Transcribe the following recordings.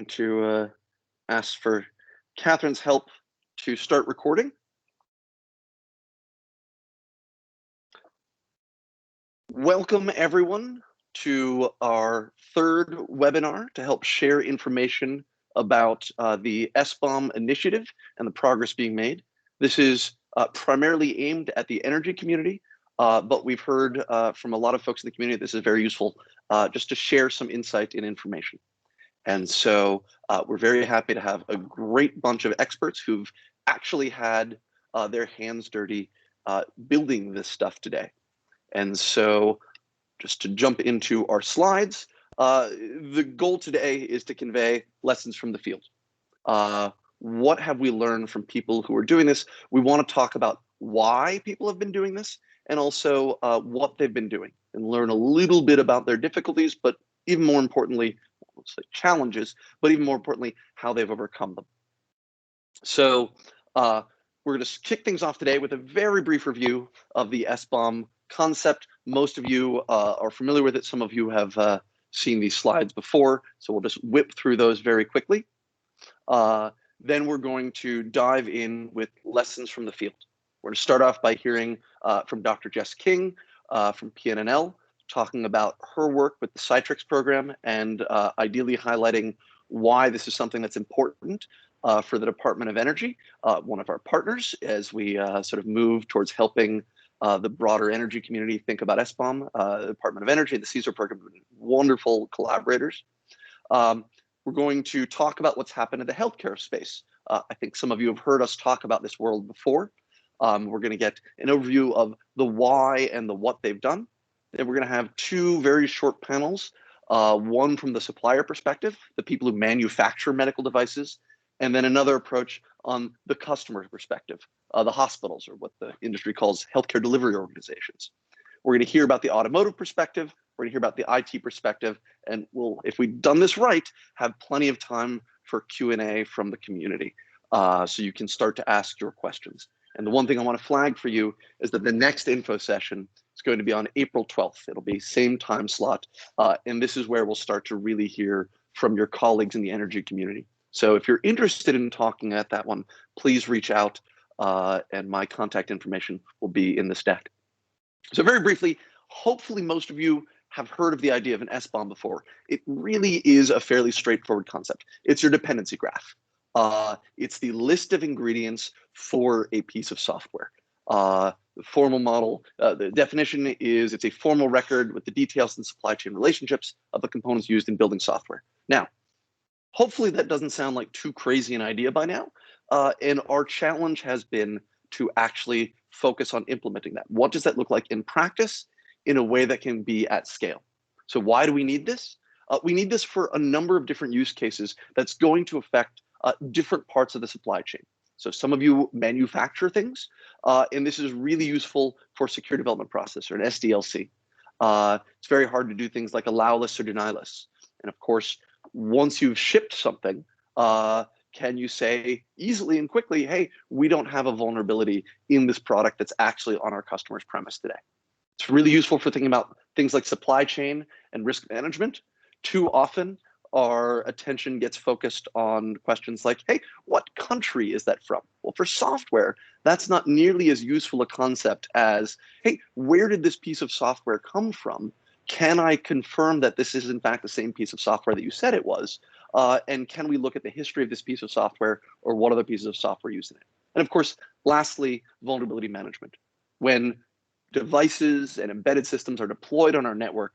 to ask for Catherine's help to start recording. Welcome everyone to our third webinar to help share information about the SBOM initiative and the progress being made. This is primarily aimed at the energy community, but we've heard from a lot of folks in the community this is very useful just to share some insight and information. And so we're very happy to have a great bunch of experts who've actually had their hands dirty building this stuff today. And so just to jump into our slides, the goal today is to convey lessons from the field. What have we learned from people who are doing this? We want to talk about why people have been doing this and also what they've been doing and learn a little bit about their difficulties, but even more importantly, let's say challenges, but even more importantly, how they've overcome them. So we're going to kick things off today with a very brief review of the SBOM concept. Most of you are familiar with it. Some of you have seen these slides before, so we'll just whip through those very quickly. Then we're going to dive in with lessons from the field. We're going to start off by hearing from Dr. Jess King from PNNL, talking about her work with the CITRIX program and ideally highlighting why this is something that's important for the Department of Energy, one of our partners, as we sort of move towards helping the broader energy community think about SBOM. The Department of Energy, the CISO program, wonderful collaborators. We're going to talk about what's happened in the healthcare space. I think some of you have heard us talk about this world before. We're going to get an overview of the why and the what they've done. Then we're going to have two very short panels, one from the supplier perspective, the people who manufacture medical devices, and then another approach on the customer perspective, the hospitals, or what the industry calls healthcare delivery organizations. We're going to hear about the automotive perspective, we're going to hear about the IT perspective, and we'll, if we've done this right, have plenty of time for Q&A from the community, so you can start to ask your questions. And the one thing I want to flag for you is that the next info session is going to be on April 12th. It'll be same time slot, and this is where we'll start to really hear from your colleagues in the energy community. So if you're interested in talking at that one, please reach out, and my contact information will be in this deck. So very briefly, hopefully most of you have heard of the idea of an SBOM before. It really is a fairly straightforward concept. It's your dependency graph. It's the list of ingredients for a piece of software. The formal model, the definition is it's a formal record with the details and supply chain relationships of the components used in building software. Now, hopefully that doesn't sound like too crazy an idea by now. And our challenge has been to actually focus on implementing that. What does that look like in practice in a way that can be at scale? So why do we need this? We need this for a number of different use cases that's going to affect different parts of the supply chain. So some of you manufacture things, and this is really useful for secure development process, or an SDLC. It's very hard to do things like allow lists or deny lists. And of course, once you've shipped something, can you say easily and quickly, hey, we don't have a vulnerability in this product that's actually on our customer's premise today? It's really useful for thinking about things like supply chain and risk management. Too often, our attention gets focused on questions like, hey, what country is that from? Well, for software, that's not nearly as useful a concept as, hey, where did this piece of software come from? Can I confirm that this is in fact the same piece of software that you said it was? And can we look at the history of this piece of software, or what other pieces of software used in it? And of course, lastly, vulnerability management. When devices and embedded systems are deployed on our network,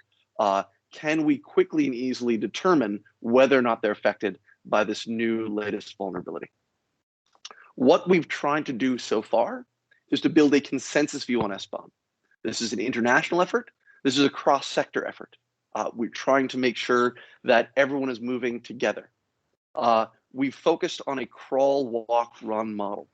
can we quickly and easily determine whether or not they're affected by this new latest vulnerability? What we've tried to do so far is to build a consensus view on SBOM. This is an international effort. This is a cross-sector effort. We're trying to make sure that everyone is moving together. We focused on a crawl, walk, run model.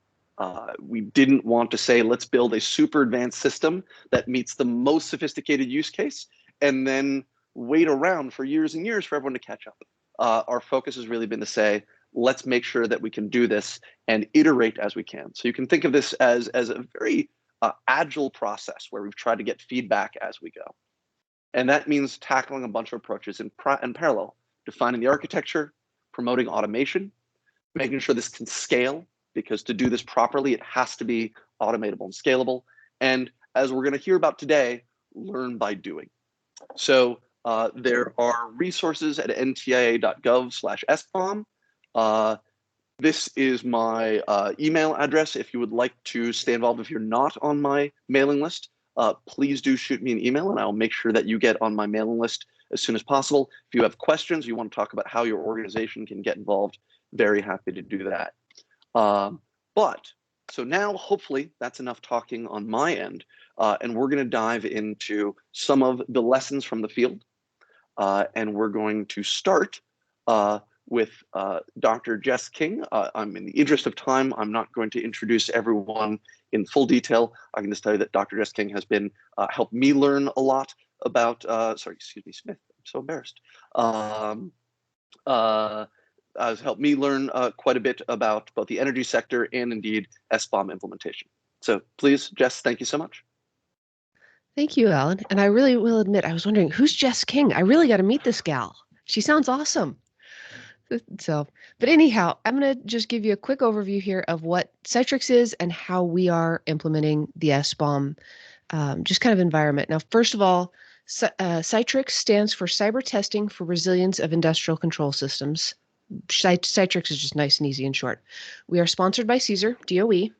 We didn't want to say, let's build a super advanced system that meets the most sophisticated use case and then wait around for years and years for everyone to catch up. Our focus has really been to say, let's make sure that we can do this and iterate as we can. So you can think of this as a very agile process where we've tried to get feedback as we go. And that means tackling a bunch of approaches in parallel, defining the architecture, promoting automation, making sure this can scale, because to do this properly, it has to be automatable and scalable. And as we're going to hear about today, learn by doing. So there are resources at ntia.gov/SBOM. This is my email address. If you would like to stay involved, if you're not on my mailing list, please do shoot me an email and I'll make sure that you get on my mailing list as soon as possible. If you have questions, you want to talk about how your organization can get involved, very happy to do that. So now hopefully that's enough talking on my end, and we're going to dive into some of the lessons from the field, and we're going to start with Dr. Jess King. I'm in the interest of time, I'm not going to introduce everyone in full detail. I can just tell you that Dr. Jess King has been helped me learn a lot about, sorry, excuse me, Smith, I'm so embarrassed. Has helped me learn quite a bit about both the energy sector and indeed SBOM implementation. So please, Jess, thank you so much. Thank you, Alan. And I really will admit, I was wondering, who's Jess King? I really got to meet this gal. She sounds awesome. So, but anyhow, I'm going to just give you a quick overview here of what CITRIX is and how we are implementing the SBOM just kind of environment. Now, first of all, CITRIX stands for Cyber Testing for Resilience of Industrial Control Systems. CITRIX is just nice and easy and short. We are sponsored by CSER, DOE,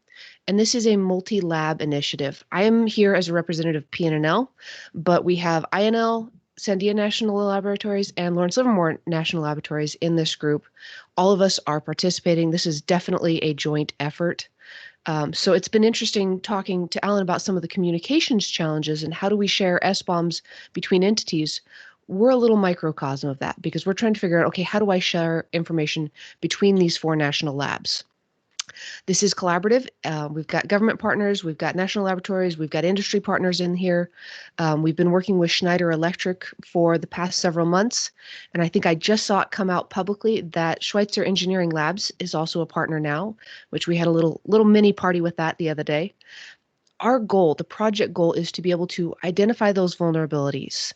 and this is a multi-lab initiative. I am here as a representative of PNNL, but we have INL, Sandia National Laboratories, and Lawrence Livermore National Laboratories in this group. All of us are participating. This is definitely a joint effort. So it's been interesting talking to Alan about some of the communications challenges and how do we share SBOMs between entities. We're a little microcosm of that because we're trying to figure out, okay, how do I share information between these 4 national labs? This is collaborative. We've got government partners, we've got national laboratories, we've got industry partners in here. We've been working with Schneider Electric for the past several months, and I think I just saw it come out publicly that Schweitzer Engineering Labs is also a partner now, which we had a little mini party with that the other day. Our goal, the project goal, is to be able to identify those vulnerabilities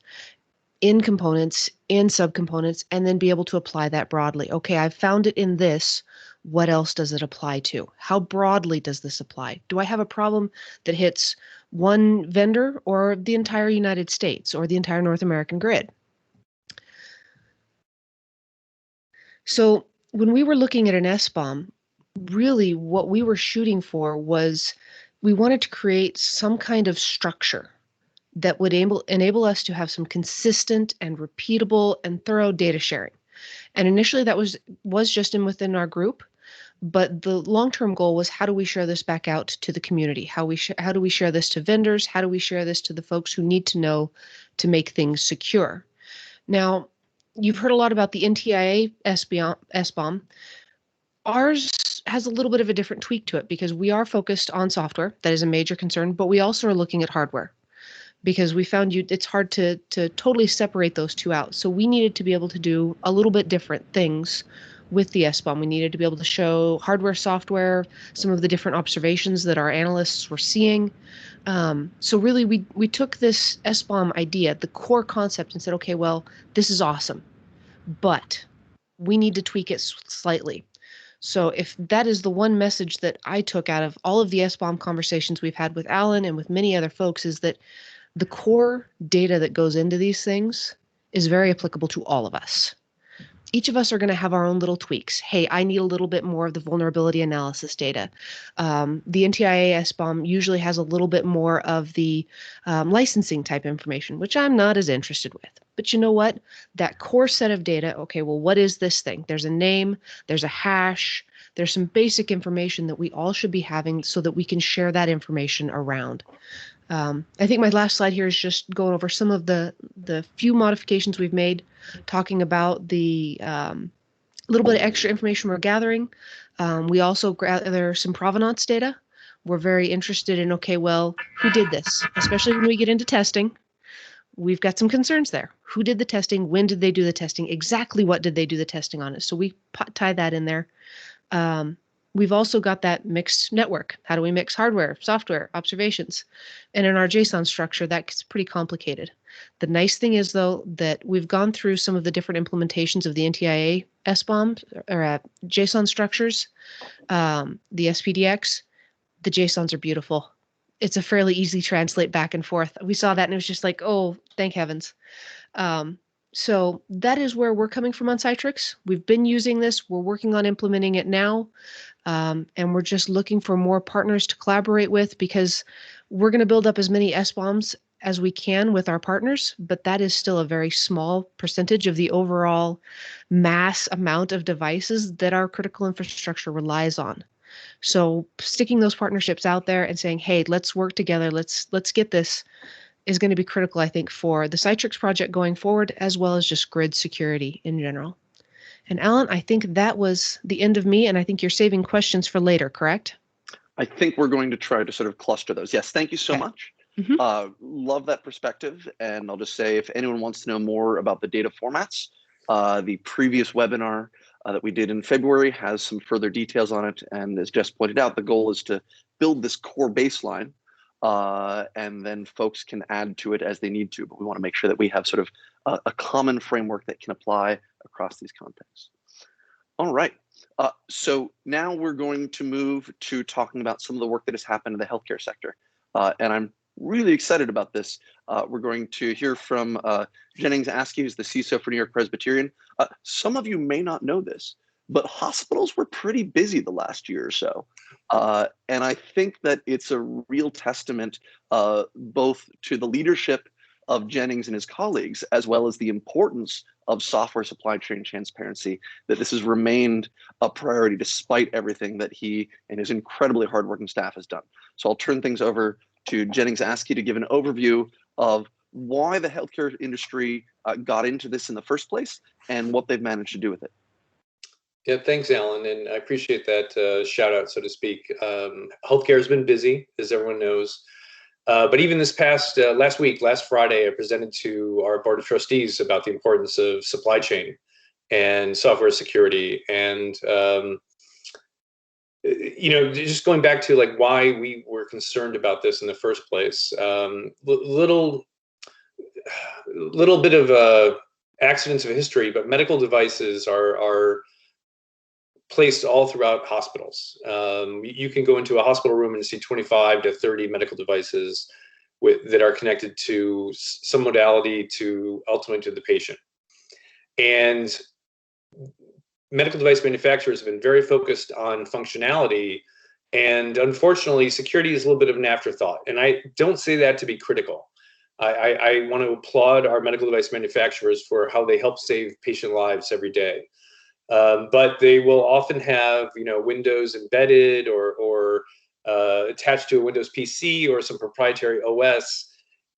in components, in subcomponents, and then be able to apply that broadly. Okay, I've found it in this. What else does it apply to? How broadly does this apply? Do I have a problem that hits one vendor or the entire United States or the entire North American grid? So when we were looking at an SBOM, really what we were shooting for was we wanted to create some kind of structure that would enable us to have some consistent and repeatable and thorough data sharing. And initially that was just within our group, but the long-term goal was how do we share this back out to the community? How do we share this to vendors? How do we share this to the folks who need to know to make things secure? Now, you've heard a lot about the NTIA SBOM. Ours has a little bit of a different tweak to it because we are focused on software. That is a major concern, but we also are looking at hardware, because we found it's hard to totally separate those two out. So we needed to be able to do a little bit different things with the SBOM. We needed to be able to show hardware, software, some of the different observations that our analysts were seeing. So really we took this SBOM idea, the core concept, and said, okay, well, this is awesome, but we need to tweak it slightly. So if that is the one message that I took out of all of the SBOM conversations we've had with Alan and with many other folks, is that the core data that goes into these things is very applicable to all of us. Each of us are going to have our own little tweaks. Hey, I need a little bit more of the vulnerability analysis data. The NTIA SBOM usually has a little bit more of the licensing type information, which I'm not as interested with. But you know what? That core set of data, okay, well, what is this thing? There's a name, there's a hash, there's some basic information that we all should be having so that we can share that information around. I think my last slide here is just going over some of the few modifications we've made, talking about the little bit of extra information we're gathering. We also gather some provenance data. We're very interested in, okay, well, who did this? Especially when we get into testing, we've got some concerns there. Who did the testing? When did they do the testing? Exactly what did they do the testing on it? So we tie that in there. We've also got that mixed network. How do we mix hardware, software, observations? And in our JSON structure, that gets pretty complicated. The nice thing is, though, that we've gone through some of the different implementations of the NTIA SBOM or JSON structures, the SPDX. The JSONs are beautiful. It's a fairly easy translate back and forth. We saw that and it was just like, oh, thank heavens. So that is where we're coming from on CITRIX. We've been using this. We're working on implementing it now. And we're just looking for more partners to collaborate with because we're going to build up as many SBOMs as we can with our partners, but that is still a very small percentage of the overall mass amount of devices that our critical infrastructure relies on. So sticking those partnerships out there and saying, hey, let's work together, let's get this, is going to be critical, I think, for the CITRIX project going forward, as well as just grid security in general. And Alan, I think that was the end of me, and I think you're saving questions for later, correct? I think we're going to try to sort of cluster those. Yes, thank you so much. Love that perspective. And I'll just say, if anyone wants to know more about the data formats, the previous webinar that we did in February has some further details on it. And as Jess pointed out, the goal is to build this core baseline, and then folks can add to it as they need to. But we want to make sure that we have sort of a common framework that can apply across these contexts. All right. So now we're going to move to talking about some of the work that has happened in the healthcare sector. And I'm really excited about this. We're going to hear from Jennings Askey, who's the CISO for New York Presbyterian. Some of you may not know this, but hospitals were pretty busy the last year or so. And I think that it's a real testament both to the leadership of Jennings and his colleagues, as well as the importance of software supply chain transparency, that this has remained a priority despite everything that he and his incredibly hardworking staff has done. So I'll turn things over to Jennings Askey to give an overview of why the healthcare industry got into this in the first place and what they've managed to do with it. Yeah, thanks, Alan, and I appreciate that shout out, so to speak. Healthcare has been busy, as everyone knows. But even this past last Friday, I presented to our board of trustees about the importance of supply chain and software security. And, you know, just going back to like why we were concerned about this in the first place, little bit of accidents of history, but medical devices are placed all throughout hospitals. You can go into a hospital room and see 25 to 30 medical devices that are connected to some modality to ultimately to the patient. And medical device manufacturers have been very focused on functionality, and unfortunately, security is a little bit of an afterthought. And I don't say that to be critical. I want to applaud our medical device manufacturers for how they help save patient lives every day. But they will often have, you know, Windows embedded or attached to a Windows PC or some proprietary OS.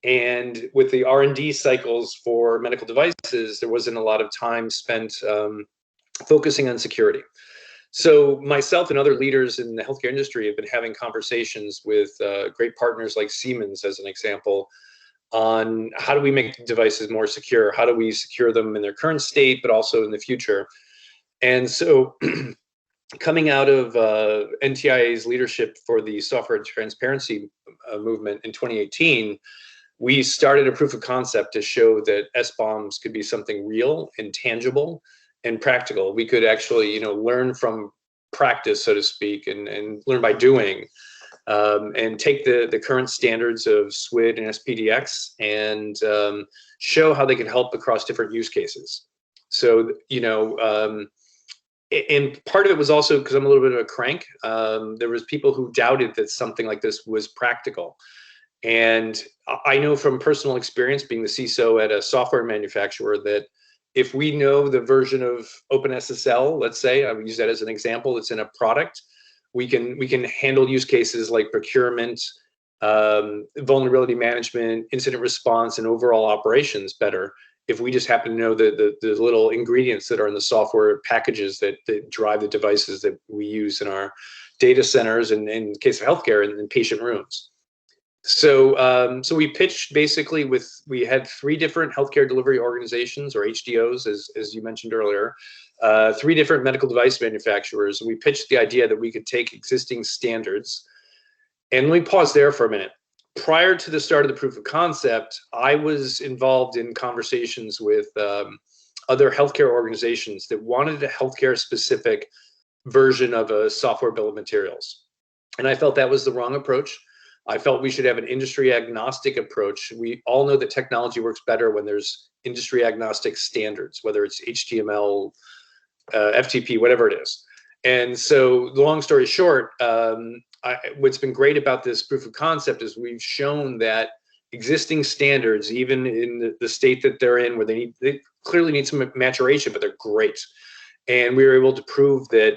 And with the R&D cycles for medical devices, there wasn't a lot of time spent focusing on security. So myself and other leaders in the healthcare industry have been having conversations with great partners like Siemens, as an example, on how do we make devices more secure? How do we secure them in their current state, but also in the future? And so coming out of NTIA's leadership for the software transparency movement in 2018, we started a proof of concept to show that SBOMs could be something real and tangible and practical. We could actually, you know, learn from practice, so to speak, and learn by doing, and take the current standards of SWID and SPDX and show how they can help across different use cases. So, you know, and part of it was also because I'm a little bit of a crank. There was people who doubted that something like this was practical. And I know from personal experience being the CISO at a software manufacturer that if we know the version of OpenSSL, let's say, I would use that as an example, that's in a product, we can handle use cases like procurement, vulnerability management, incident response, and overall operations better if we just happen to know the little ingredients that are in the software packages that drive the devices that we use in our data centers and in the case of healthcare in patient rooms. So so we pitched basically we had 3 different healthcare delivery organizations, or HDOs, as you mentioned earlier, 3 different medical device manufacturers. We pitched the idea that we could take existing standards, and let me pause there for a minute. prior to the start of the proof of concept, I was involved in conversations with other healthcare organizations that wanted a healthcare specific version of a software bill of materials. And I felt that was the wrong approach. I felt we should have an industry agnostic approach. We all know that technology works better when there's industry agnostic standards, whether it's HTML, FTP, whatever it is. And so, long story short, what's been great about this proof of concept is we've shown that existing standards, even in the state that they're in, where they clearly need some maturation, but they're great. And we were able to prove that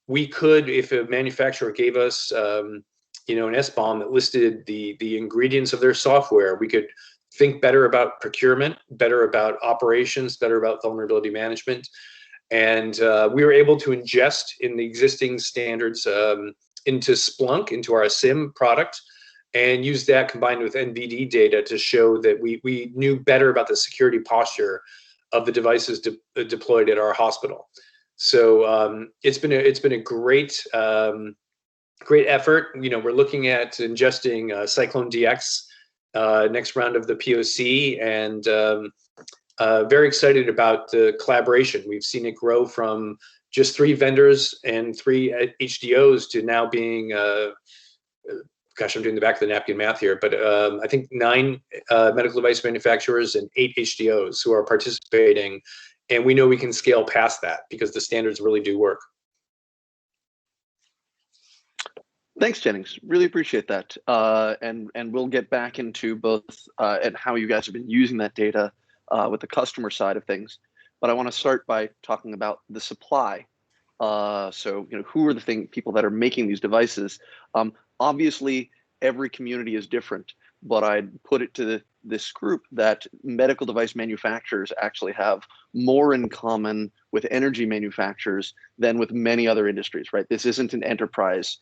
we could, if a manufacturer gave us, an SBOM that listed the ingredients of their software, we could think better about procurement, better about operations, better about vulnerability management. And we were able to ingest in the existing standards into Splunk, into our SIM product, and use that combined with NVD data to show that we knew better about the security posture of the devices deployed at our hospital. So it's been a great effort. We're looking at ingesting Cyclone DX next round of the POC, and very excited about the collaboration. We've seen it grow from just 3 vendors and 3 HDOs to now being, gosh, I'm doing the back of the napkin math here, but I think 9 medical device manufacturers and 8 HDOs who are participating. And we know we can scale past that because the standards really do work. Thanks, Jennings. Really appreciate that. And we'll get back into both and how you guys have been using that data with the customer side of things. But I want to start by talking about the supply. So, who are the people that are making these devices? Obviously, every community is different, but I'd put it to this group that medical device manufacturers actually have more in common with energy manufacturers than with many other industries, right? This isn't an enterprise,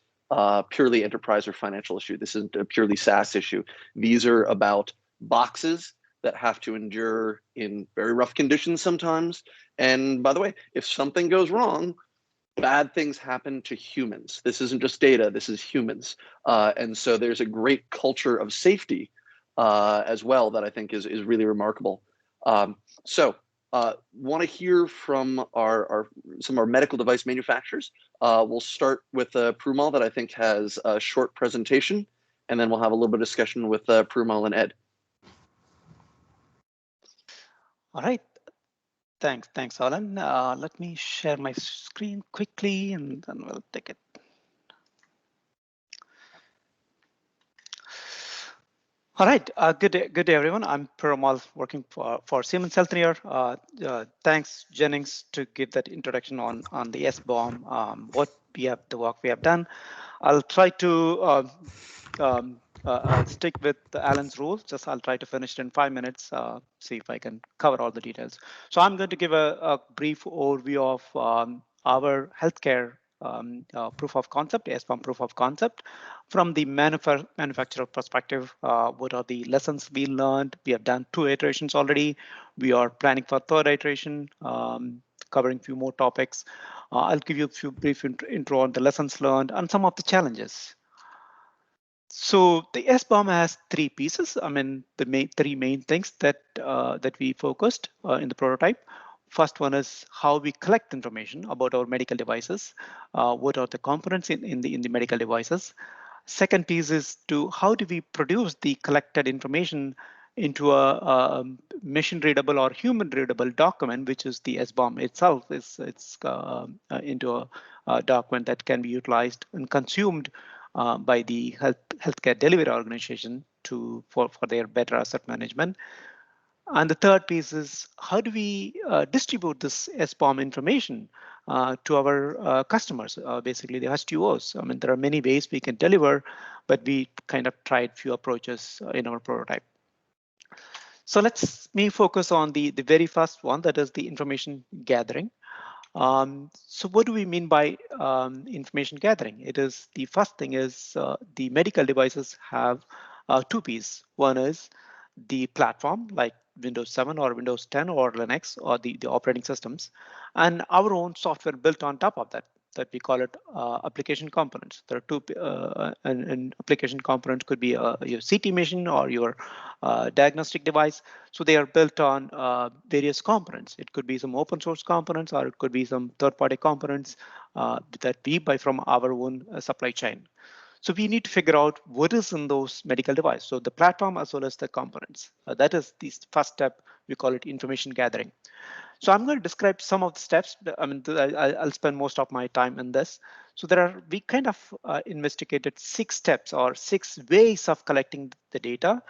purely enterprise or financial issue. This isn't a purely SaaS issue. These are about boxes that have to endure in very rough conditions sometimes. And by the way, if something goes wrong, bad things happen to humans. This isn't just data, this is humans. And so there's a great culture of safety as well that I think is really remarkable. So want to hear from some of our medical device manufacturers. We'll start with Prumal, that I think has a short presentation, and then we'll have a little bit of discussion with Prumal and Ed. All right. Thanks, Alan. Let me share my screen quickly, and then we'll take it. All right. Good day, everyone. I'm Puramal, working for Siemens Healthineers. Thanks, Jennings, to give that introduction on the SBOM, the work we have done. I'll try to stick with Alan's rules. I'll try to finish it in 5 minutes. See if I can cover all the details. So I'm going to give a brief overview of our healthcare proof of concept, SBOM proof of concept, from the manufacturer perspective. What are the lessons we learned? We have done 2 iterations already. We are planning for 3rd iteration, covering a few more topics. I'll give you a few brief intro on the lessons learned and some of the challenges. So the SBOM has 3 pieces. The 3 main things that we focused in the prototype. First one is how we collect information about our medical devices. What are the components in the medical devices? Second piece is how do we produce the collected information into a machine readable or human readable document, which is the SBOM itself. It's into a document that can be utilized and consumed by the healthcare delivery organization for their better asset management. And the third piece is how do we distribute this SBOM information to our customers, basically the HTOs. There are many ways we can deliver, but we kind of tried few approaches in our prototype. So let's focus on the very first one, that is the information gathering. So what do we mean by information gathering? It is, the first thing is the medical devices have 2 pieces. One is the platform, like Windows 7 or Windows 10 or Linux or the operating systems, and our own software built on top of that. that we call it application components. There are two, and application components could be your CT machine or your diagnostic device. So they are built on various components. It could be some open source components, or it could be some third-party components that we buy from our own supply chain. So we need to figure out what is in those medical devices. So the platform as well as the components. That is the first step. We call it information gathering. So I'm going to describe some of the steps. I mean, I'll spend most of my time in this. So we kind of investigated 6 steps or 6 ways of collecting the data.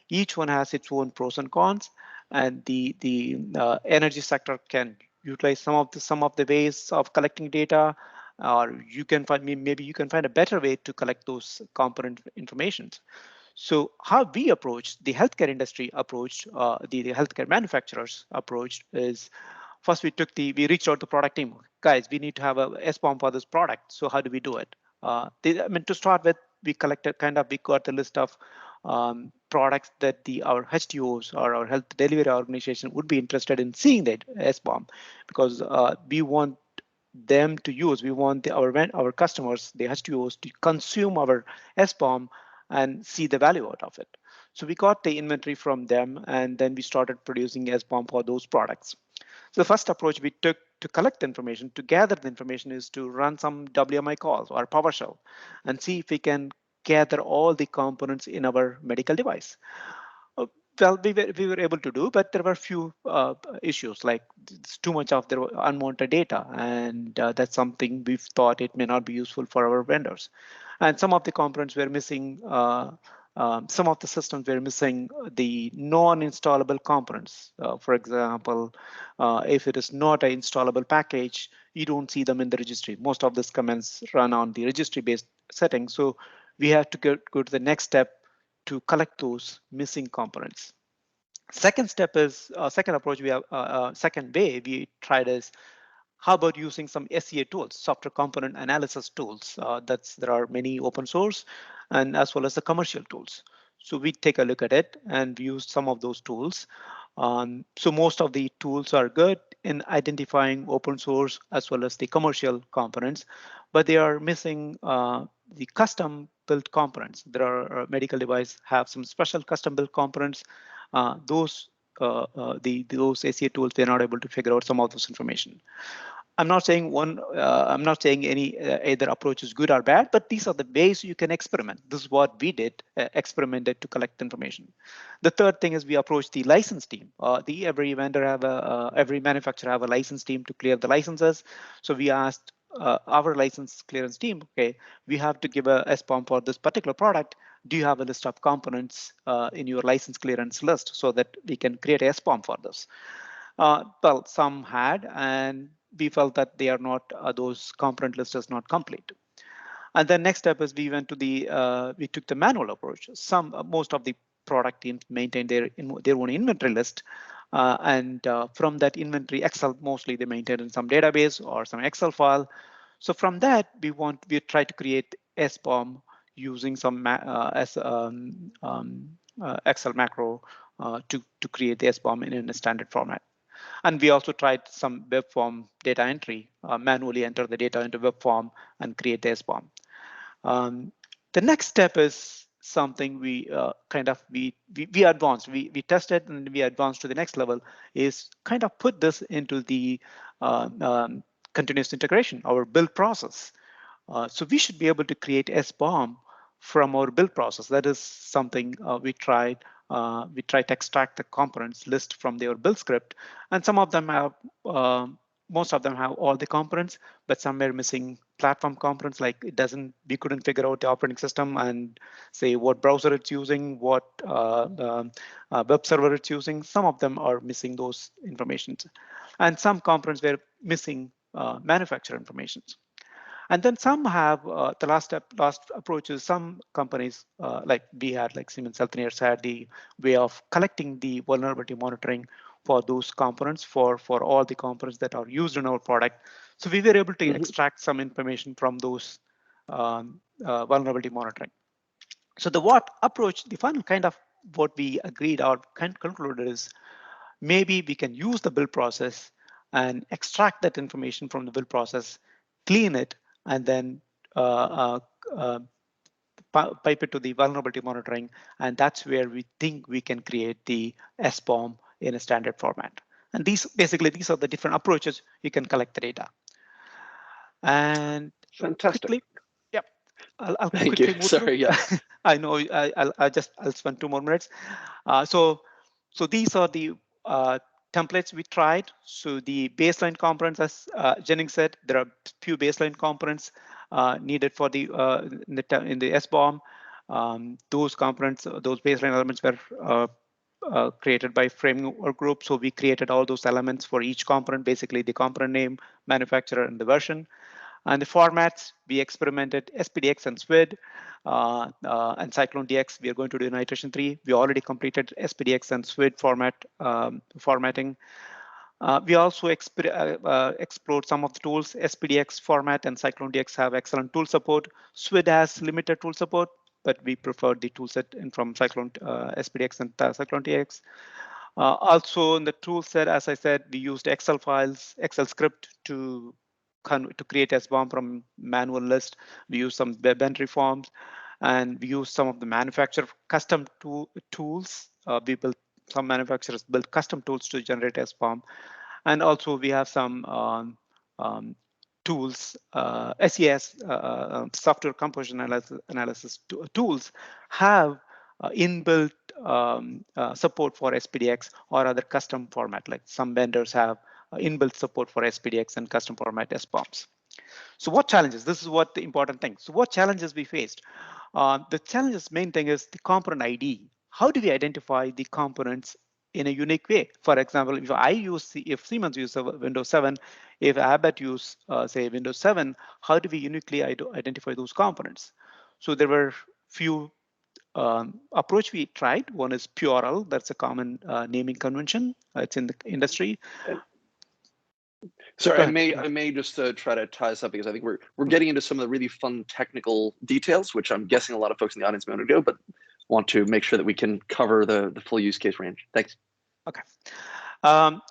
Each one has its own pros and cons, and the energy sector can utilize some of the ways of collecting data, or you can find maybe you can find a better way to collect those component information. So how we approached, the healthcare industry approached, the healthcare manufacturers approached is, first we reached out to product team. Guys, we need to have a SBOM for this product. So how do we do it? I mean, to start with, we got the list of products that our HTOs or our health delivery organization would be interested in seeing that SBOM, because we want them to use. We want our customers, the HTOs, to consume our SBOM and see the value out of it. So we got the inventory from them, and then we started producing SBOM for those products. So the first approach we took to collect information, to gather the information, is to run some WMI calls or PowerShell and see if we can gather all the components in our medical device. Well, we were able to do, but there were a few issues, like it's too much of their unwanted data, and that's something we've thought it may not be useful for our vendors. And some of the components were missing. Some of the systems were missing the non-installable components. For example, if it is not an installable package, you don't see them in the registry. Most of these commands run on the registry-based settings. So we have to go to the next step to collect those missing components. Second step is second approach we have second way we tried is, how about using some SCA tools, software component analysis tools? There are many open source and as well as the commercial tools. So we take a look at it and we use some of those tools. So most of the tools are good in identifying open source as well as the commercial components, but they are missing the custom built components. There are medical device have some special custom built components. Those ACA tools, they're not able to figure out some of this information. I'm not saying any either approach is good or bad, but these are the ways you can experiment. This is what we did, experimented to collect information. The third thing is we approached the license team. Every vendor every manufacturer have a license team to clear the licenses. So we asked our license clearance team, okay, we have to give a SBOM for this particular product. Do you have a list of components in your license clearance list so that we can create a SBOM for this? Well, some had, and we felt that they are not, those component list is not complete. And then next step is we went to we took the manual approach. Most of the product teams maintain their own inventory list. And from that inventory, Excel, mostly they maintain in some database or some Excel file. So from that, we try to create SBOM using some Excel macro to create the SBOM in a standard format. And we also tried some web form data entry, manually enter the data into web form and create the SBOM. The next step is something we advanced. We tested and we advanced to the next level, is kind of put this into the continuous integration, our build process. So we should be able to create SBOM from our build process. That is something we tried. We try to extract the components list from their build script, and some of them have, most of them have all the components, but some are missing platform components. Like we couldn't figure out the operating system and say what browser it's using, what web server it's using. Some of them are missing those informations, and some components were missing manufacturer information. And then some have the last approach is some companies like we had, like Siemens Healthineers had the way of collecting the vulnerability monitoring for those components for all the components that are used in our product. So we were able to extract some information from those vulnerability monitoring. So the final kind of what we agreed or concluded is, maybe we can use the build process and extract that information from the build process, clean it, and then pipe it to the vulnerability monitoring, and that's where we think we can create the SBOM in a standard format. And these are the different approaches you can collect the data. And Fantastic. quickly, yep, I'll Thank quickly you. move Sorry, through. yeah. I know I'll spend 2 more minutes. So these are the templates we tried. So the baseline components, as Jennings said, there are few baseline components needed for the in the SBOM. Those components, those baseline elements were created by framework group. So we created all those elements for each component, basically the component name, manufacturer, and the version. And the formats, we experimented SPDX and SWID and CycloneDX. We are going to do in iteration 3. We already completed SPDX and SWID formatting. We also explored some of the tools. SPDX format and CycloneDX have excellent tool support. SWID has limited tool support, but we preferred the toolset from SPDX and CycloneDX. Also in the tool set, as I said, we used Excel files, Excel script to create SBOM from manual list. We use some web entry forms, and we use some of the manufacturer custom tools. Some manufacturers build custom tools to generate SBOM. And also we have some tools, SES, software composition analysis tools have inbuilt support for SPDX or other custom format, like some vendors have inbuilt support for SPDX and custom format SBOMs. So what challenges? This is what the important thing. So what challenges we faced? The challenges main thing is the component ID. How do we identify the components in a unique way? For example, if Siemens uses Windows 7, if Abbott use say Windows 7, how do we uniquely identify those components? So there were few approach we tried. One is PURL. That's a common naming convention. It's in the industry. Sorry, I may just try to tie this up, because I think we're getting into some of the really fun technical details, which I'm guessing a lot of folks in the audience may want to go, but want to make sure that we can cover the full use case range. Thanks. Okay. And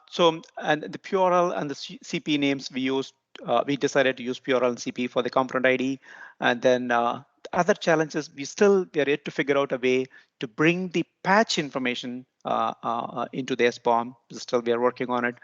the PURL and the CP names we used, we decided to use PURL and CP for the component ID. And then other challenges, we are yet to figure out a way to bring the patch information into the SBOM. Still, we are working on it.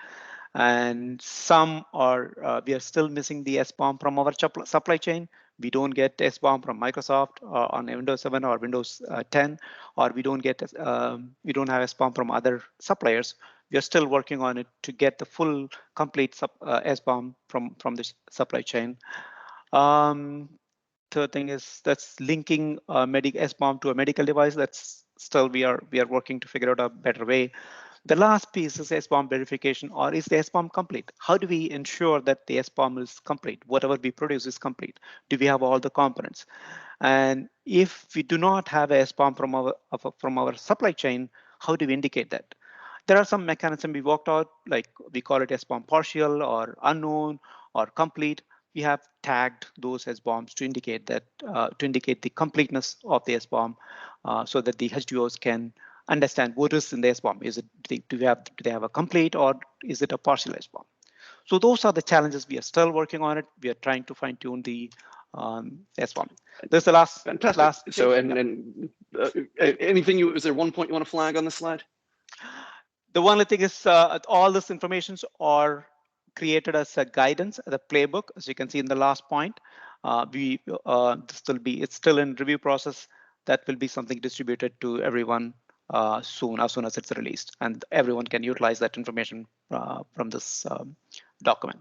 And we are still missing the SBOM from our supply chain. We don't get SBOM from Microsoft on Windows 7 or Windows 10, or we don't have SBOM from other suppliers. We are still working on it to get the full complete SBOM from the supply chain. Third thing is that's linking SBOM to a medical device. That's still we are working to figure out a better way. The last piece is SBOM verification, or is the SBOM complete? How do we ensure that the SBOM is complete? Whatever we produce is complete. Do we have all the components? And if we do not have a SBOM from our supply chain, how do we indicate that? There are some mechanisms we worked out, like we call it SBOM partial or unknown or complete. We have tagged those SBOMs to indicate that the completeness of the SBOM, so that the HDOs can understand what is in the SBOM. Do they have a complete, or is it a partial SBOM? So those are the challenges. We are still working on it. We are trying to fine tune the SBOM. This is the last. Fantastic. So anything is there one point you want to flag on this slide? The one thing is all this information are created as a guidance, the playbook, as you can see in the last point. It's still in review process. That will be something distributed to everyone as soon as it's released, and everyone can utilize that information from this document.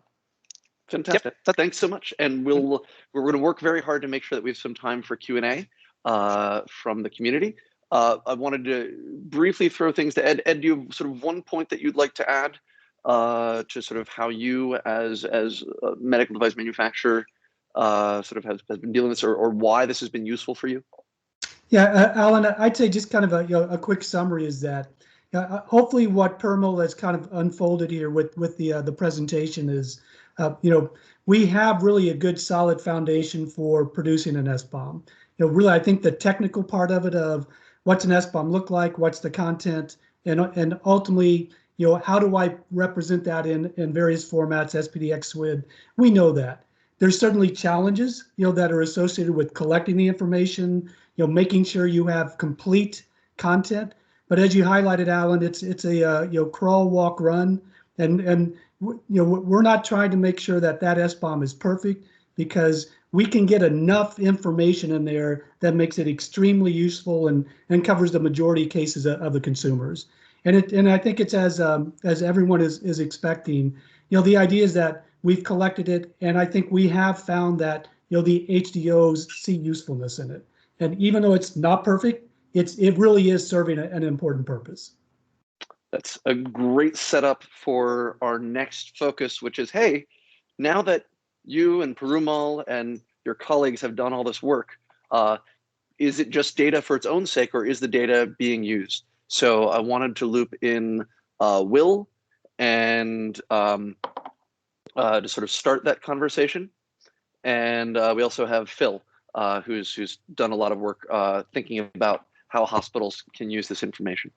Fantastic. Yep. Thanks so much. And we're going to work very hard to make sure that we have some time for Q&A from the community. I wanted to briefly throw things to Ed. Ed, do you have sort of one point that you'd like to add to sort of how you as a medical device manufacturer sort of has been dealing with this, or why this has been useful for you? Yeah, Alan, I'd say just kind of a quick summary is that hopefully what Purmal has kind of unfolded here with the presentation is, we have really a good solid foundation for producing an SBOM. Really, I think the technical part of it, of what's an SBOM look like, what's the content, and ultimately, how do I represent that in various formats, SPDX, SWID, we know that. there's certainly challenges, that are associated with collecting the information, making sure you have complete content. But as you highlighted, Alan, it's a crawl, walk, run, and we're not trying to make sure that SBOM is perfect, because we can get enough information in there that makes it extremely useful and covers the majority of cases of the consumers. And I think it's as everyone is expecting, the idea is that we've collected it, and I think we have found that the HDOs see usefulness in it. And even though it's not perfect, it really is serving an important purpose. That's a great setup for our next focus, which is, hey, now that you and Perumal and your colleagues have done all this work, is it just data for its own sake, or is the data being used? So I wanted to loop in Will and to sort of start that conversation. And we also have Phil, who's done a lot of work thinking about how hospitals can use this information.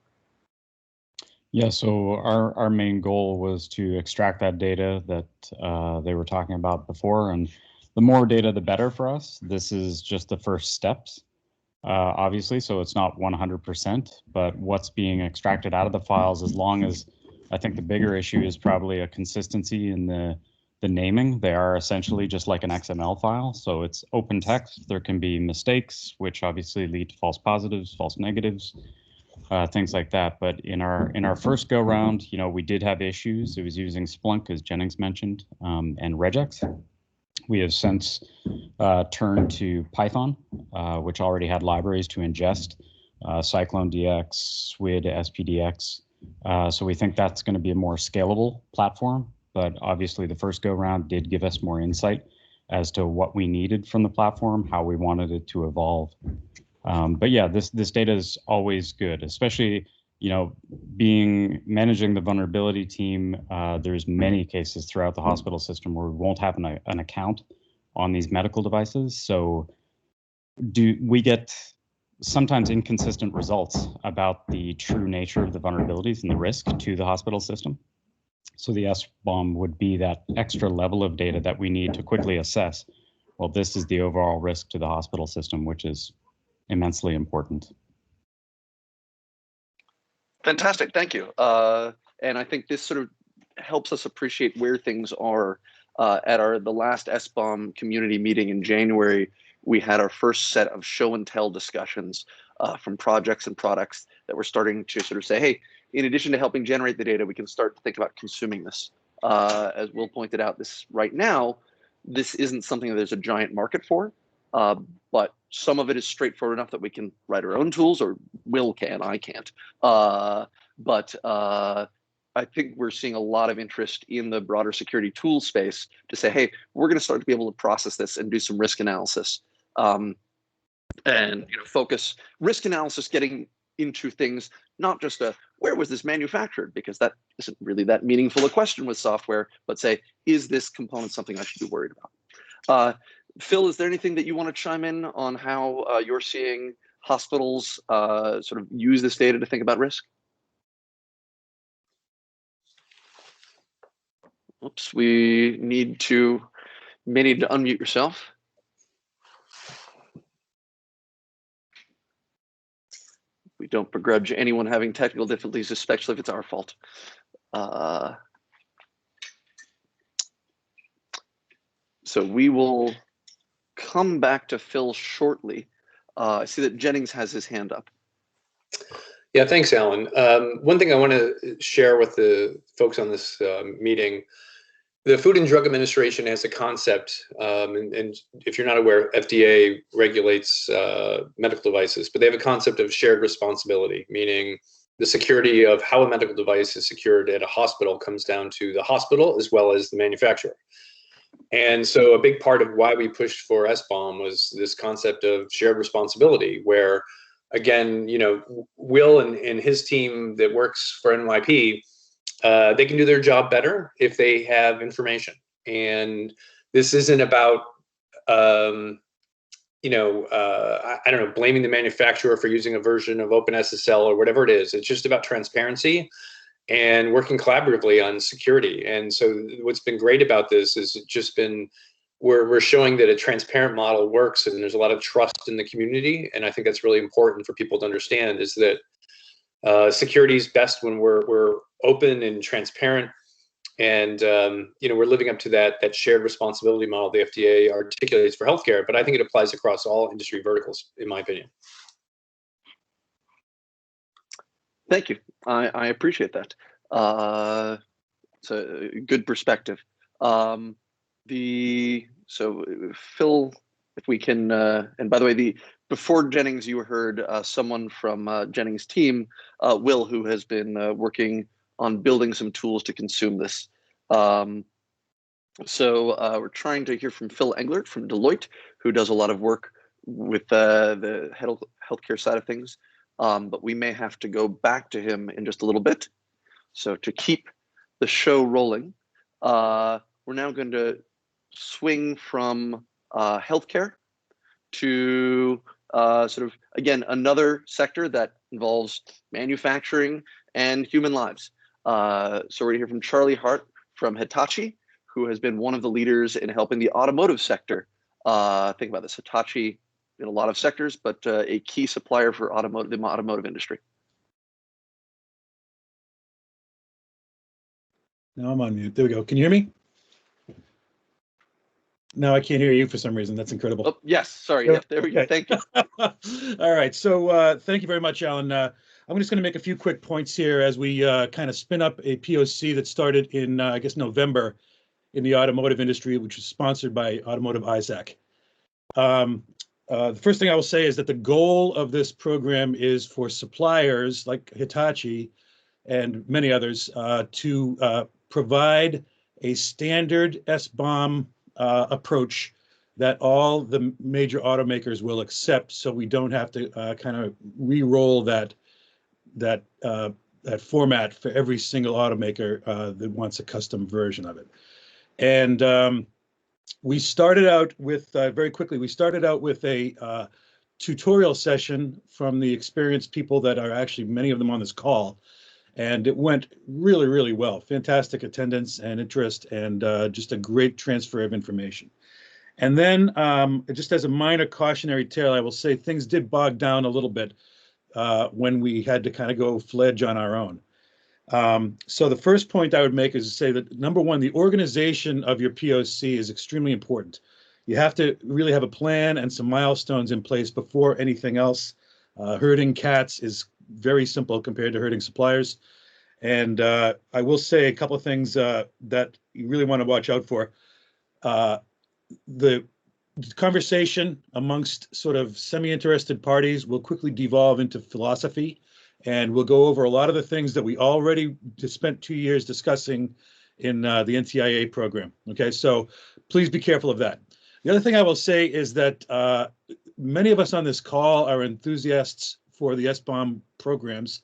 Yeah, so our main goal was to extract that data that they were talking about before, and the more data, the better for us. This is just the first steps, obviously, so it's not 100%, but what's being extracted out of the files, as long as, I think the bigger issue is probably a consistency in the naming. They are essentially just like an XML file, so it's open text. There can be mistakes, which obviously lead to false positives, false negatives, things like that. But in our first go round, we did have issues. It was using Splunk, as Jennings mentioned, and regex. We have since turned to Python, which already had libraries to ingest, CycloneDX, SWID, SPDX. So we think that's going to be a more scalable platform. But obviously the first go round did give us more insight as to what we needed from the platform, how we wanted it to evolve. But yeah, this data is always good, especially, managing the vulnerability team. There's many cases throughout the hospital system where we won't have an account on these medical devices. So we get sometimes inconsistent results about the true nature of the vulnerabilities and the risk to the hospital system. So the SBOM would be that extra level of data that we need to quickly assess, well, this is the overall risk to the hospital system, which is immensely important. Fantastic, thank you. And I think this sort of helps us appreciate where things are. At the last SBOM community meeting in January, we had our first set of show and tell discussions from projects and products that were starting to sort of say, hey, in addition to helping generate the data, we can start to think about consuming this. As Will pointed out, right now, this isn't something that there's a giant market for, but some of it is straightforward enough that we can write our own tools, or Will can, I can't. But I think we're seeing a lot of interest in the broader security tool space to say, hey, we're going to start to be able to process this and do some risk analysis. And focus risk analysis getting into things, not just where was this manufactured, because that isn't really that meaningful a question with software, but say, is this component something I should be worried about? Phil, is there anything that you want to chime in on how you're seeing hospitals sort of use this data to think about risk? Oops, we may need to unmute yourself. We don't begrudge anyone having technical difficulties, especially if it's our fault. So we will come back to Phil shortly. I see that Jennings has his hand up. Yeah, thanks, Alan. One thing I want to share with the folks on this meeting, the Food and Drug Administration has a concept, and if you're not aware, FDA regulates medical devices, but they have a concept of shared responsibility, meaning the security of how a medical device is secured at a hospital comes down to the hospital as well as the manufacturer. And so a big part of why we pushed for SBOM was this concept of shared responsibility, where, again, Will and his team that works for NYP, they can do their job better if they have information. And this isn't about, I don't know, blaming the manufacturer for using a version of OpenSSL or whatever it is. It's just about transparency and working collaboratively on security. And so what's been great about this is it's just been we're showing that a transparent model works, and there's a lot of trust in the community. And I think that's really important for people to understand, is that security is best when we're open and transparent. And we're living up to that shared responsibility model the FDA articulates for healthcare, but I think it applies across all industry verticals, in my opinion. Thank you. I appreciate that. It's a good perspective. So Phil, if we can, and by the way, before Jennings, you heard someone from Jennings' team, Will, who has been working on building some tools to consume this. So we're trying to hear from Phil Englert from Deloitte, who does a lot of work with the healthcare side of things. But we may have to go back to him in just a little bit. So to keep the show rolling, we're now going to swing from healthcare to sort of, again, another sector that involves manufacturing and human lives. So we're going to hear from Charlie Hart from Hitachi, who has been one of the leaders in helping the automotive sector. Think about this, Hitachi in a lot of sectors, but a key supplier for the automotive industry. Now I'm on mute. There we go. Can you hear me? No, I can't hear you for some reason. That's incredible. Oh, yes, sorry. Oh, yeah, there we go. Thank you. All right. So thank you very much, Alan. I'm just going to make a few quick points here as we kind of spin up a POC that started in, I guess, November in the automotive industry, which was sponsored by Automotive ISAC. The first thing I will say is that the goal of this program is for suppliers like Hitachi and many others to provide a standard SBOM approach that all the major automakers will accept, so we don't have to kind of re-roll that format for every single automaker that wants a custom version of it. And we started out with, very quickly, we started out with a tutorial session from the experienced people that are actually many of them on this call. And it went really, really well. Fantastic attendance and interest, and just a great transfer of information. And then just as a minor cautionary tale, I will say things did bog down a little bit when we had to kind of go fledge on our own. So the first point I would make is to say that, number one, the organization of your POC is extremely important. You have to really have a plan and some milestones in place before anything else. Herding cats is very simple compared to herding suppliers. And I will say a couple of things that you really want to watch out for. The conversation amongst sort of semi-interested parties will quickly devolve into philosophy, and we'll go over a lot of the things that we already spent 2 years discussing in the NTIA program. Okay, so please be careful of that. The other thing I will say is that many of us on this call are enthusiasts for the SBOM programs.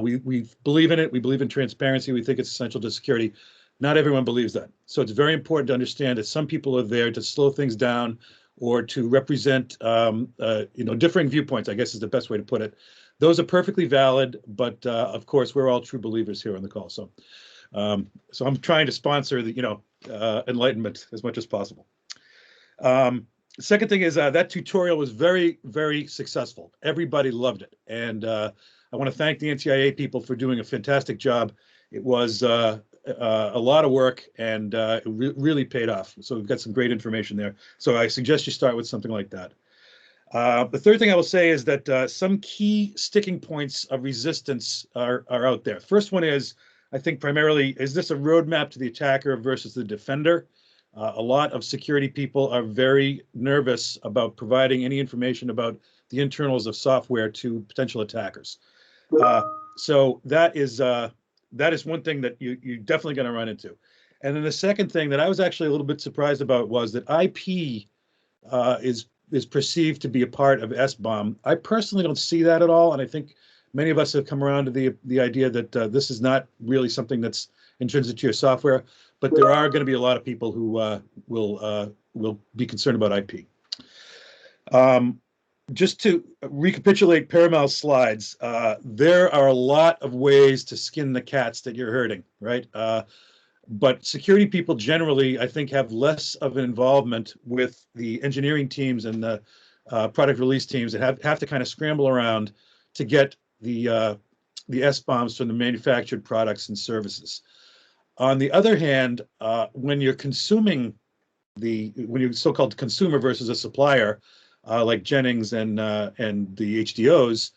We believe in it. We believe in transparency. We think it's essential to security. Not everyone believes that. So it's very important to understand that some people are there to slow things down or to represent differing viewpoints, I guess is the best way to put it. Those are perfectly valid, but of course, we're all true believers here on the call. So so I'm trying to sponsor the enlightenment as much as possible. The second thing is that tutorial was very, very successful. Everybody loved it. And I want to thank the NTIA people for doing a fantastic job. It was a lot of work, and it really paid off. So we've got some great information there. So I suggest you start with something like that. The third thing I will say is that some key sticking points of resistance are out there. First one is, I think primarily, is this a roadmap to the attacker versus the defender? A lot of security people are very nervous about providing any information about the internals of software to potential attackers. So that is one thing that you're definitely going to run into. And then the second thing that I was actually a little bit surprised about was that IP is perceived to be a part of SBOM. I personally don't see that at all, and I think many of us have come around to the idea that this is not really something that's intrinsic to your software. But there are going to be a lot of people who will be concerned about IP. Just to recapitulate Paramel's slides, there are a lot of ways to skin the cats that you're herding, right? But security people generally, I think, have less of an involvement with the engineering teams and the product release teams that have to kind of scramble around to get the SBOMs from the manufactured products and services. On the other hand, when you're consuming when you're so-called consumer versus a supplier, like Jennings and the HDOs,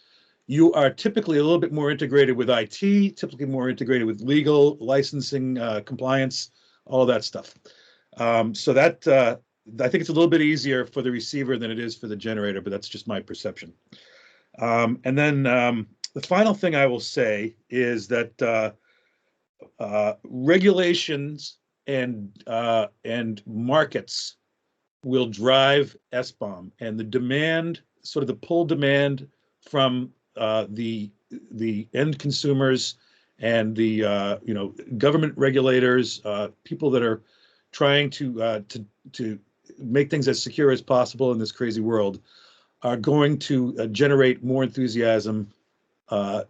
you are typically a little bit more integrated with IT, typically more integrated with legal, licensing, compliance, all of that stuff. So that I think it's a little bit easier for the receiver than it is for the generator, but that's just my perception. And then the final thing I will say is that regulations and markets will drive SBOM, and the demand, sort of the pull demand from the end consumers and the government regulators, people that are trying to make things as secure as possible in this crazy world, are going to generate more enthusiasm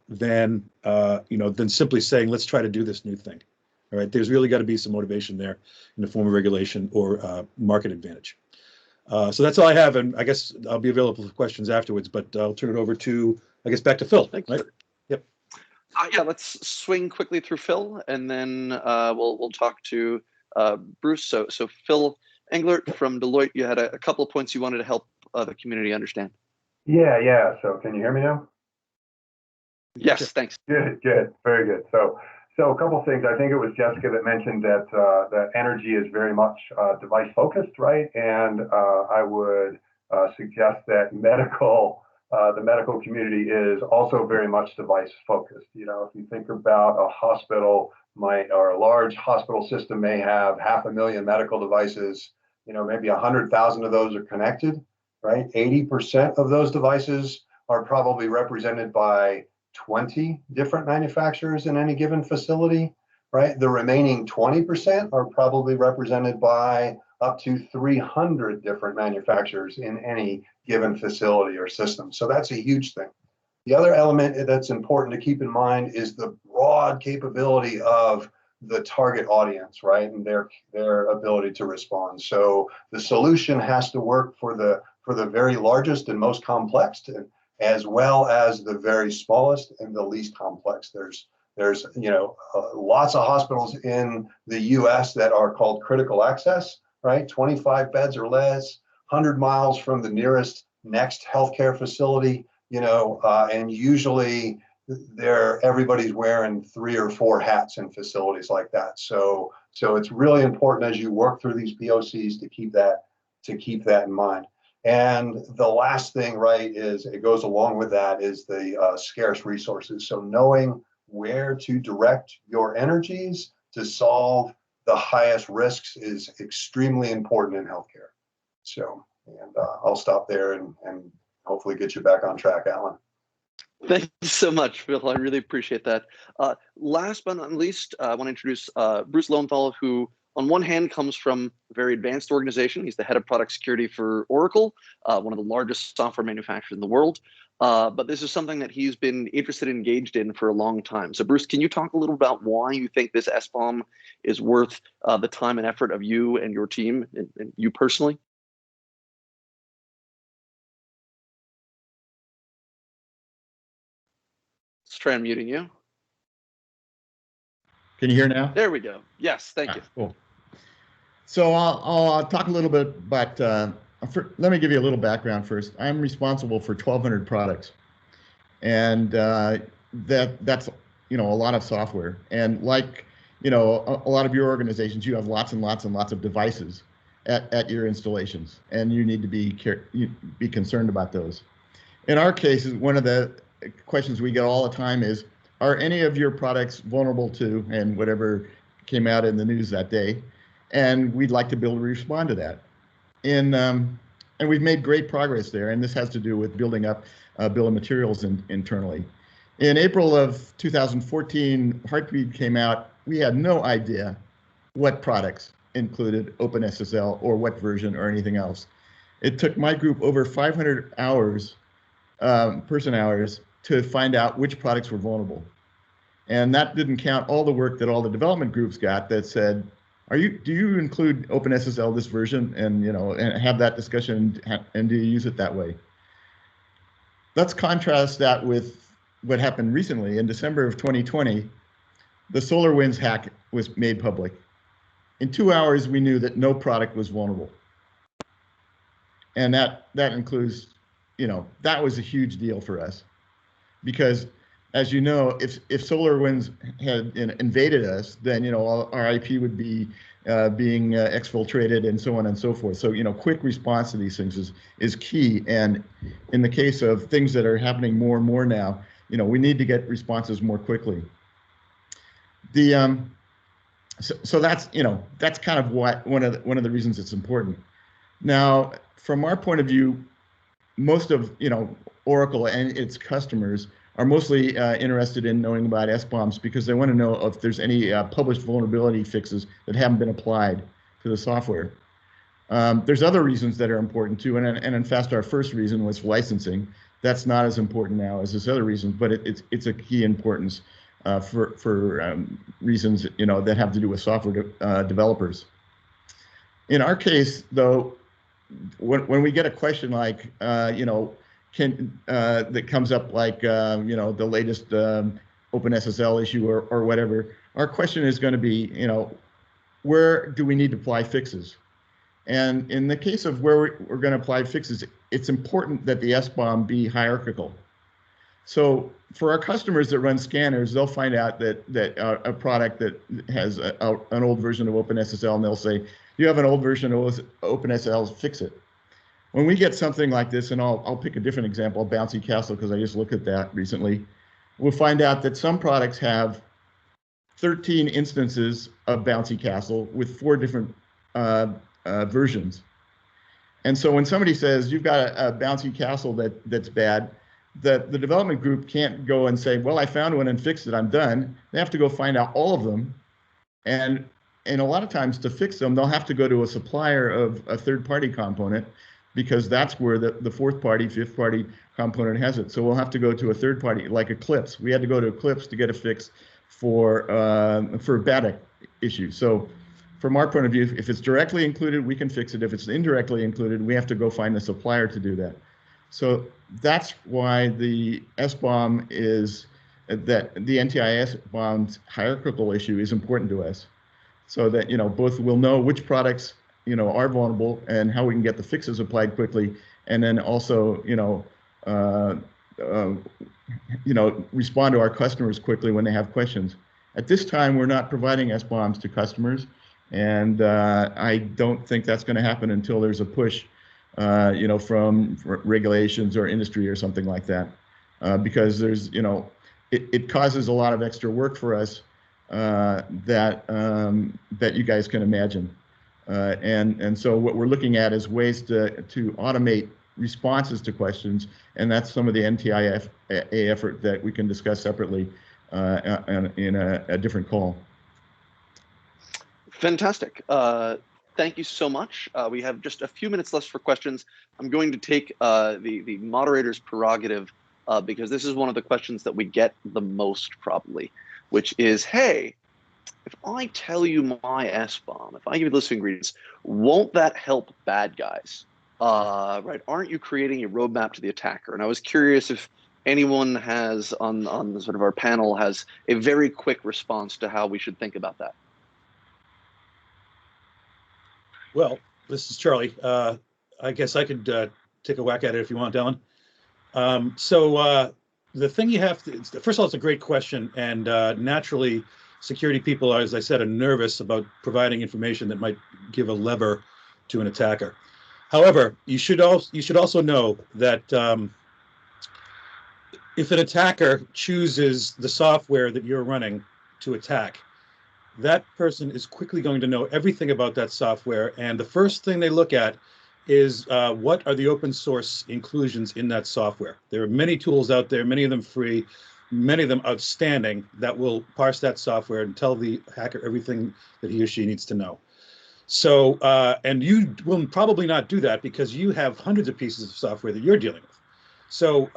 than simply saying, let's try to do this new thing. All right, there's really got to be some motivation there in the form of regulation or market advantage. So that's all I have, and I guess I'll be available for questions afterwards, but I'll turn it over to, I guess, back to Phil. Thanks. Right? Yep. Yeah, let's swing quickly through Phil, and then we'll talk to Bruce. So Phil Englert from Deloitte, you had a couple of points you wanted to help the community understand. Yeah. So can you hear me now? Yes, thanks. Good, very good. So a couple of things. I think it was Jessica that mentioned that that energy is very much device focused, right? And I would suggest that the medical community is also very much device focused. You know, if you think about a hospital, or a large hospital system may have 500,000 medical devices. You know, maybe 100,000 of those are connected, right? 80% of those devices are probably represented by 20 different manufacturers in any given facility, right? The remaining 20% are probably represented by up to 300 different manufacturers in any given facility or system. So that's a huge thing. The other element that's important to keep in mind is the broad capability of the target audience, right? And their ability to respond. So the solution has to work for the very largest and most complex, as well as the very smallest and the least complex. There's lots of hospitals in the US that are called critical access, right? 25 beds or less, 100 miles from the nearest next healthcare facility, and usually everybody's wearing 3 or 4 hats in facilities like that. So it's really important as you work through these POCs to keep that in mind. And the last thing, right, is it goes along with that is the scarce resources. So knowing where to direct your energies to solve the highest risks is extremely important in healthcare. So, and I'll stop there and hopefully get you back on track, Alan. Thank you so much, Phil. I really appreciate that. Last but not least, I want to introduce Bruce Lowenthal, who on one hand comes from a very advanced organization. He's the head of product security for Oracle, one of the largest software manufacturers in the world. But this is something that he's been interested and engaged in for a long time. So Bruce, can you talk a little about why you think this SBOM is worth the time and effort of you and your team and you personally? Let's try unmuting you. Can you hear now? There we go. Yes, thank you. Cool. So I'll talk a little bit, but let me give you a little background first. I'm responsible for 1,200 products, and that's a lot of software. And like a lot of your organizations, you have lots and lots and lots of devices at your installations, and you need to be concerned about those. In our case, one of the questions we get all the time is, are any of your products vulnerable to and whatever came out in the news that day? And we'd like to be able to respond to that. And we've made great progress there, and this has to do with building up bill of materials internally. In April of 2014, Heartbeat came out. We had no idea what products included OpenSSL or what version or anything else. It took my group over 500 hours, person hours, to find out which products were vulnerable. And that didn't count all the work that all the development groups got that said, do you include OpenSSL this version, and and have that discussion, and do you use it that way? Let's contrast that with what happened recently. In December of 2020, the SolarWinds hack was made public. In 2 hours, we knew that no product was vulnerable. And that includes, that was a huge deal for us, because as you know, if SolarWinds had invaded us, then our IP would be being exfiltrated and so on and so forth. So quick response to these things is key. And in the case of things that are happening more and more now, we need to get responses more quickly. So that's that's kind of one of the reasons it's important. Now, from our point of view, most of Oracle and its customers are mostly interested in knowing about SBOMs because they want to know if there's any published vulnerability fixes that haven't been applied to the software. There's other reasons that are important too, and in fact, our first reason was licensing. That's not as important now as this other reason, but it's a key importance for reasons that have to do with software developers. In our case, though, when we get a question like that comes up like the latest OpenSSL issue or whatever, our question is going to be where do we need to apply fixes? And in the case of where we're going to apply fixes, it's important that the SBOM be hierarchical. So for our customers that run scanners, they'll find out that a product that has an old version of OpenSSL, and they'll say, you have an old version of OpenSSL, fix it. When we get something like this, and I'll pick a different example, Bouncy Castle, because I just looked at that recently, we'll find out that some products have 13 instances of Bouncy Castle with 4 different versions. And so when somebody says, you've got a Bouncy Castle that's bad, the development group can't go and say, well, I found one and fixed it, I'm done. They have to go find out all of them. And a lot of times to fix them, they'll have to go to a supplier of a third-party component, because that's where the 4th party, 5th party component has it. So we'll have to go to a third party, like Eclipse. We had to go to Eclipse to get a fix for bad issues. So from our point of view, if it's directly included, we can fix it. If it's indirectly included, we have to go find the supplier to do that. So that's why the SBOM is, that the NTI SBOM's hierarchical issue is important to us, so that both will know which products are vulnerable and how we can get the fixes applied quickly, and then also respond to our customers quickly when they have questions. At this time, we're not providing SBOMs to customers, and I don't think that's going to happen until there's a push from regulations or industry or something like that, because there's it causes a lot of extra work for us that you guys can imagine. And so what we're looking at is ways to automate responses to questions, and that's some of the NTIA effort that we can discuss separately in a different call. Fantastic. Thank you so much. We have just a few minutes left for questions. I'm going to take the moderator's prerogative because this is one of the questions that we get the most probably, which is, hey, if I tell you my SBOM, if I give you the list of ingredients, won't that help bad guys? Right? Aren't you creating a roadmap to the attacker? And I was curious if anyone has on the sort of our panel has a very quick response to how we should think about that. Well, this is Charlie. I guess I could take a whack at it if you want, Ellen. The thing you have to, first of all, it's a great question, and naturally, security people, as I said, are nervous about providing information that might give a lever to an attacker. However, you should also know that if an attacker chooses the software that you're running to attack, that person is quickly going to know everything about that software, and the first thing they look at is what are the open source inclusions in that software. There are many tools out there, many of them free, many of them outstanding, that will parse that software and tell the hacker everything that he or she needs to know. So, and you will probably not do that because you have hundreds of pieces of software that you're dealing with. So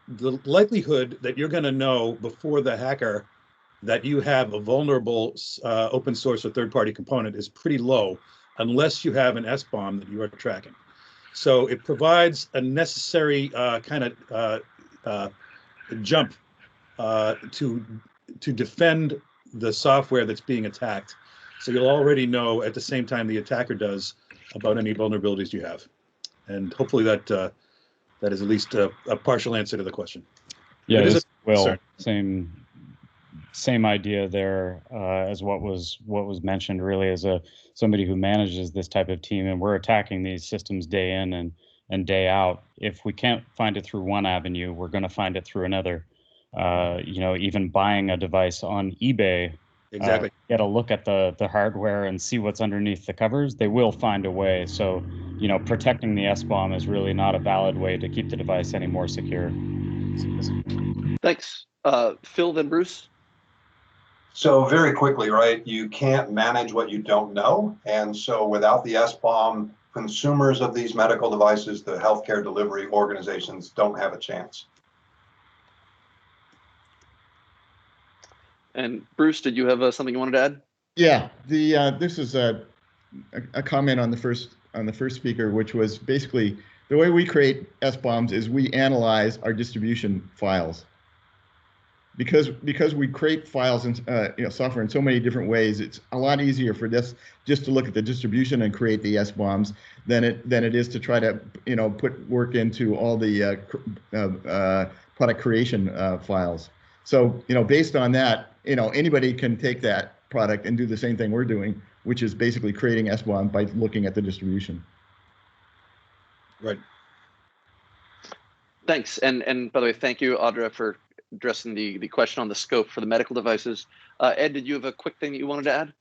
the likelihood that you're going to know before the hacker that you have a vulnerable open source or third-party component is pretty low, unless you have an SBOM that you are tracking. So it provides a necessary kind of jump to defend the software that's being attacked. So you'll already know at the same time the attacker does about any vulnerabilities you have. And hopefully that that is at least a partial answer to the question. Yeah, It is this, a Will, concern. same idea there as what was mentioned. Really, as somebody who manages this type of team, and we're attacking these systems day in and day out. If we can't find it through one avenue, we're going to find it through another. You know, even buying a device on eBay, Exactly. get a look at the hardware and see what's underneath the covers. They will find a way. So, you know, protecting the SBOM is really not a valid way to keep the device any more secure. Thanks. Phil, then Bruce. So very quickly, right, you can't manage what you don't know. And so without the SBOM, consumers of these medical devices, the healthcare delivery organizations don't have a chance. And Bruce, did you have something you wanted to add? Yeah, this is a comment on the first speaker, which was basically the way we create SBOMs is we analyze our distribution files. Because we create files and software in so many different ways, it's a lot easier for this just to look at the distribution and create the SBOMs than it is to try to put work into all the product creation files. So based on that, anybody can take that product and do the same thing we're doing, which is basically creating SBOM by looking at the distribution. Right. Thanks. And by the way, thank you, Audra, for addressing the question on the scope for the medical devices. Ed, did you have a quick thing that you wanted to add?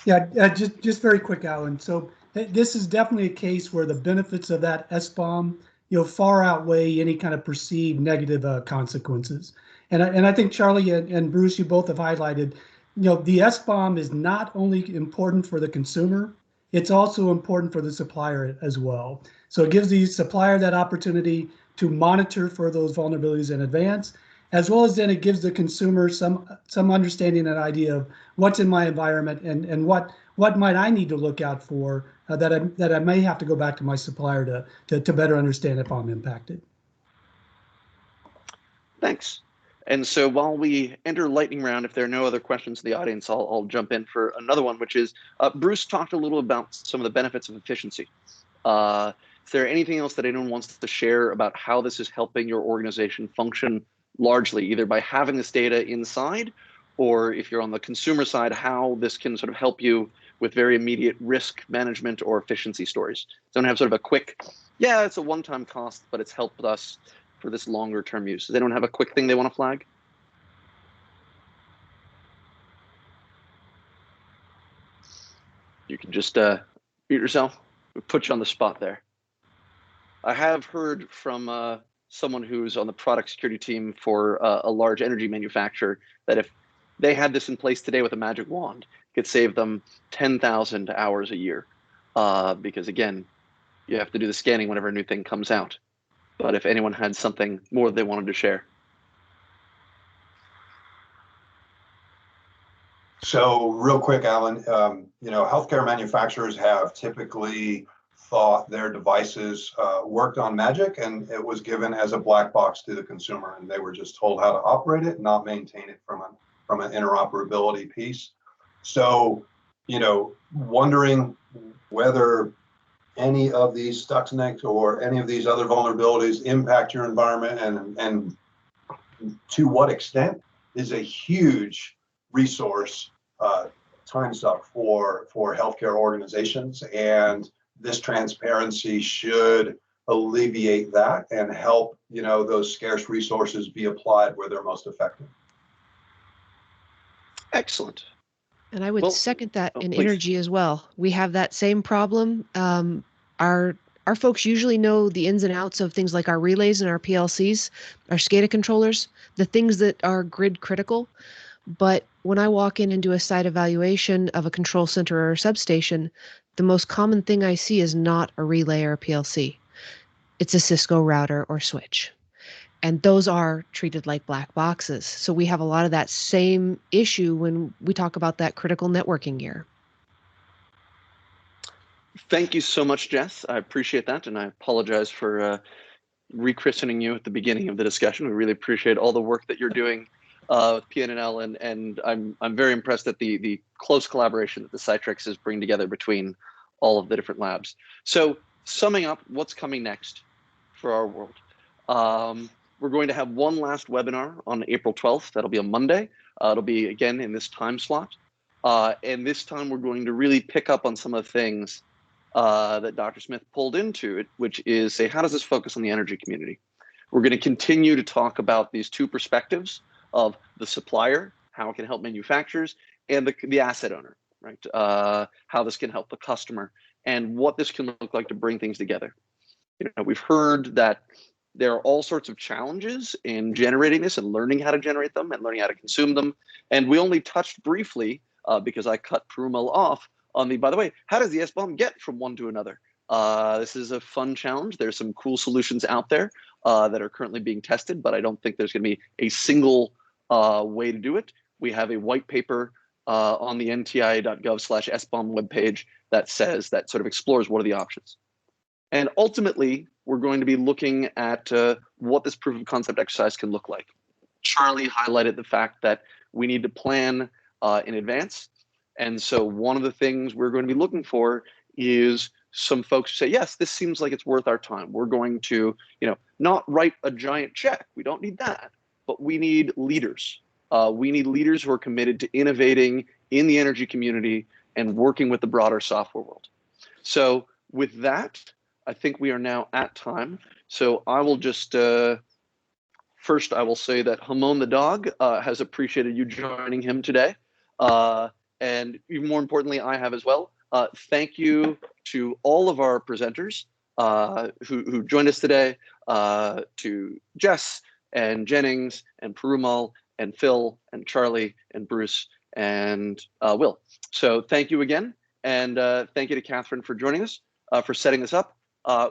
Yeah, just very quick, Alan. So this is definitely a case where the benefits of that SBOM, far outweigh any kind of perceived negative consequences. And I think Charlie and Bruce, you both have highlighted, the SBOM is not only important for the consumer, it's also important for the supplier as well. So it gives the supplier that opportunity to monitor for those vulnerabilities in advance, as well as then it gives the consumer some understanding and idea of what's in my environment and what might I need to look out for that I may have to go back to my supplier to better understand if I'm impacted. Thanks. And so while we enter lightning round, if there are no other questions in the audience, I'll jump in for another one, which is Bruce talked a little about some of the benefits of efficiency. Is there anything else that anyone wants to share about how this is helping your organization function largely, either by having this data inside, or if you're on the consumer side, how this can sort of help you with very immediate risk management or efficiency stories? Don't have sort of a quick, yeah, it's a one-time cost, but it's helped us for this longer term use. Does anyone have a quick thing they want to flag? You can just mute yourself. We put you on the spot there. I have heard from someone who's on the product security team for a large energy manufacturer that if they had this in place today with a magic wand, it could save them 10,000 hours a year. Because again, you have to do the scanning whenever a new thing comes out. But if anyone had something more they wanted to share. So real quick, Alan, healthcare manufacturers have typically thought their devices worked on magic, and it was given as a black box to the consumer, and they were just told how to operate it, not maintain it from an interoperability piece. So, wondering whether any of these Stuxnet or any of these other vulnerabilities impact your environment and to what extent is a huge resource time suck for healthcare organizations, and this transparency should alleviate that and help those scarce resources be applied where they're most effective. Excellent. And I would second that in please. energy as well. We have that same problem. Our folks usually know the ins and outs of things like our relays and our PLCs, our SCADA controllers, the things that are grid critical. But when I walk in and do a site evaluation of a control center or a substation, the most common thing I see is not a relay or a PLC. It's a Cisco router or switch. And those are treated like black boxes. So we have a lot of that same issue when we talk about that critical networking gear. Thank you so much, Jess. I appreciate that, and I apologize for rechristening you at the beginning of the discussion. We really appreciate all the work that you're doing with PNNL, and I'm very impressed at the close collaboration that the CITRIX is bringing together between all of the different labs. So summing up, what's coming next for our world? We're going to have one last webinar on April 12th. That'll be a Monday. It'll be, again, in this time slot. And this time we're going to really pick up on some of the things that Dr. Smith pulled into it, which is, say, how does this focus on the energy community? We're going to continue to talk about these two perspectives of the supplier, how it can help manufacturers, and the asset owner, right? How this can help the customer, and what this can look like to bring things together. You know, we've heard that there are all sorts of challenges in generating this and learning how to generate them and learning how to consume them. And we only touched briefly, because I cut Perumal off, on the, by the way, how does the SBOM get from one to another? This is a fun challenge. There's some cool solutions out there that are currently being tested, but I don't think there's going to be a single way to do it. We have a white paper on the ntia.gov/SBOM webpage that says, that sort of explores what are the options. And ultimately, we're going to be looking at what this proof of concept exercise can look like. Charlie highlighted the fact that we need to plan in advance. And so one of the things we're going to be looking for is some folks who say, yes, this seems like it's worth our time. We're going to, not write a giant check. We don't need that, but we need leaders. We need leaders who are committed to innovating in the energy community and working with the broader software world. So with that, I think we are now at time. So I will just, first I will say that Hamon the dog has appreciated you joining him today. And even more importantly, I have as well. Thank you to all of our presenters who joined us today, to Jess and Jennings and Perumal and Phil and Charlie and Bruce and Will. So thank you again. And thank you to Catherine for joining us, for setting this up.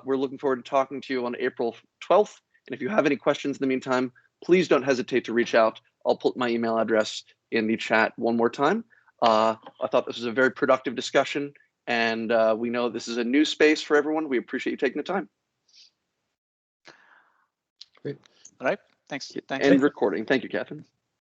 We're looking forward to talking to you on April 12th. And if you have any questions in the meantime, please don't hesitate to reach out. I'll put my email address in the chat one more time. I thought this was a very productive discussion, and we know this is a new space for everyone. We appreciate you taking the time. Great. All right. Thanks. And recording. Thank you, Catherine.